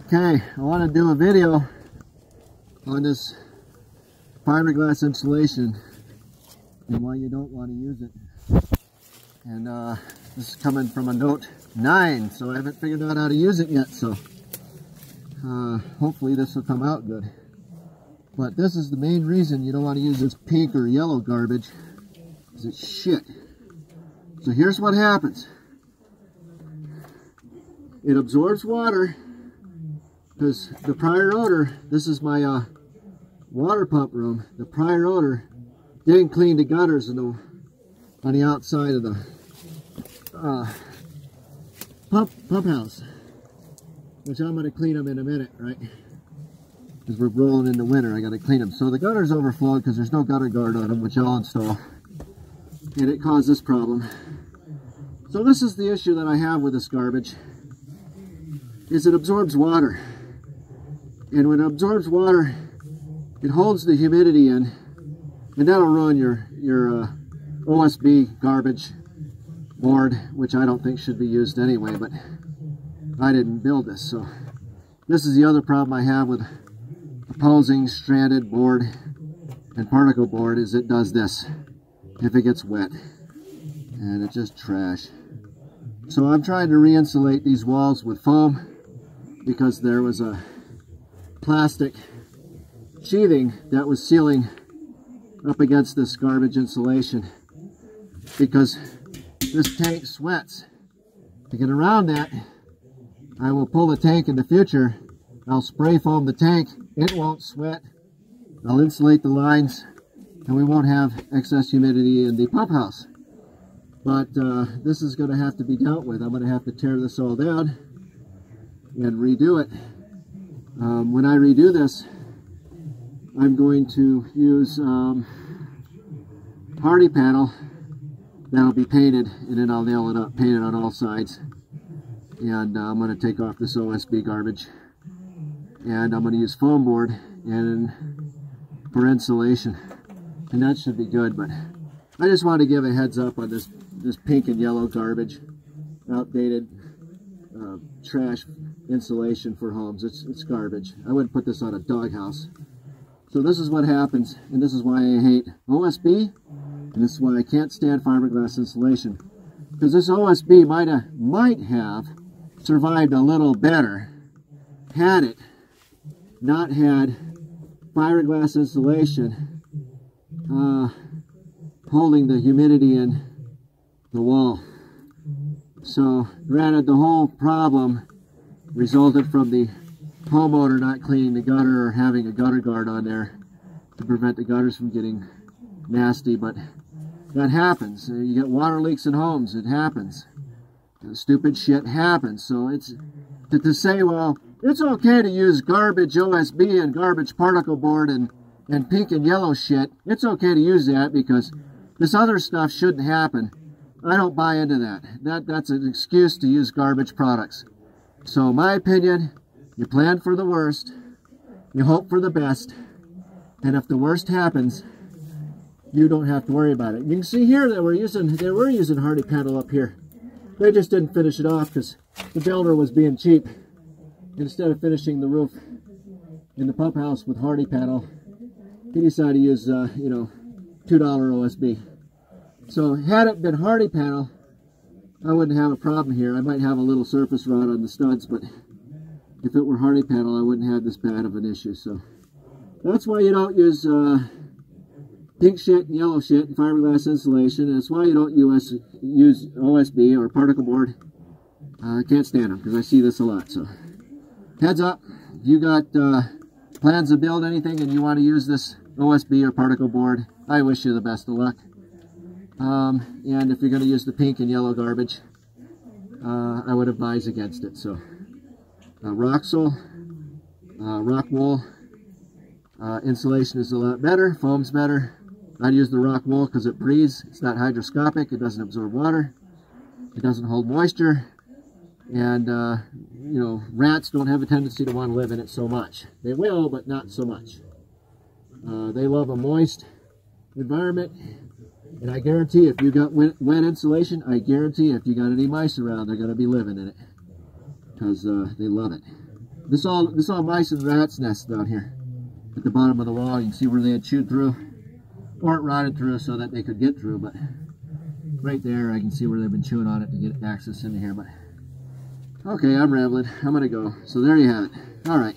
Okay, I want to do a video on this fiberglass insulation and why you don't want to use it. And this is coming from a Note 9, so I haven't figured out how to use it yet, so hopefully this will come out good. But this is the main reason you don't want to use this pink or yellow garbage, because it's shit. So here's what happens. It absorbs water, because the prior owner, this is my water pump room, the prior owner didn't clean the gutters on the outside of the pump house, which I'm going to clean them in a minute, right? Because we're rolling into winter, I got to clean them. So the gutters overflowed because there's no gutter guard on them, which I'll install, and it caused this problem. So this is the issue that I have with this garbage, is it absorbs water. And when it absorbs water, it holds the humidity in, and that'll ruin your OSB garbage board, which I don't think should be used anyway, but I didn't build this. So this is the other problem I have with opposing stranded board and particle board, is it does this if it gets wet, and it's just trash. So I'm trying to re-insulate these walls with foam, because there was a plastic sheathing that was sealing up against this garbage insulation, because this tank sweats. To get around that, I will pull the tank in the future. I'll spray foam the tank. It won't sweat. I'll insulate the lines, and we won't have excess humidity in the pump house. But this is going to have to be dealt with. I'm going to have to tear this all down and redo it. When I redo this, I'm going to use hardy panel that'll be painted, and then I'll nail it up, paint it on all sides. And I'm going to take off this OSB garbage, and I'm going to use foam board and for insulation, and that should be good. But I just want to give a heads up on this pink and yellow garbage, outdated trash insulation for homes. It's garbage. I wouldn't put this on a doghouse. So this is what happens, and this is why I hate OSB, and this is why I can't stand fiberglass insulation, because this OSB might have survived a little better had it not had fiberglass insulation holding the humidity in the wall. So granted, the whole problem resulted from the homeowner not cleaning the gutter or having a gutter guard on there to prevent the gutters from getting nasty, but that happens. You get water leaks in homes, it happens. Stupid shit happens. So it's to say, well, it's okay to use garbage OSB and garbage particle board and pink and yellow shit. It's okay to use that because this other stuff shouldn't happen. I don't buy into that. That's an excuse to use garbage products. So my opinion, you plan for the worst, you hope for the best, and if the worst happens, you don't have to worry about it. You can see here that they were using hardy panel up here. They just didn't finish it off because the builder was being cheap. Instead of finishing the roof in the pump house with hardy panel, he decided to use $2 OSB. So had it been hardy panel, I wouldn't have a problem here. I might have a little surface rot on the studs, but if it were hardy panel, I wouldn't have this bad of an issue. So that's why you don't use pink shit and yellow shit and fiberglass insulation. That's why you don't use OSB or particle board. I can't stand them because I see this a lot. So heads up, if you got plans to build anything and you want to use this OSB or particle board, I wish you the best of luck. And if you're going to use the pink and yellow garbage, I would advise against it. So Roxol, rock wool insulation is a lot better, foam's better. I'd use the rock wool because it breathes, it's not hydroscopic, it doesn't absorb water, it doesn't hold moisture, and you know, rats don't have a tendency to want to live in it so much. They will, but not so much. They love a moist environment, and I guarantee if you got wet insulation, I guarantee if you got any mice around, they're going to be living in it. because they love it. This all mice and rats nests down here at the bottom of the wall. You can see where they had chewed through, or it rotted through so that they could get through, but right there I can see where they've been chewing on it to get access into here. But okay, I'm rambling. I'm gonna go. So there you have it. All right.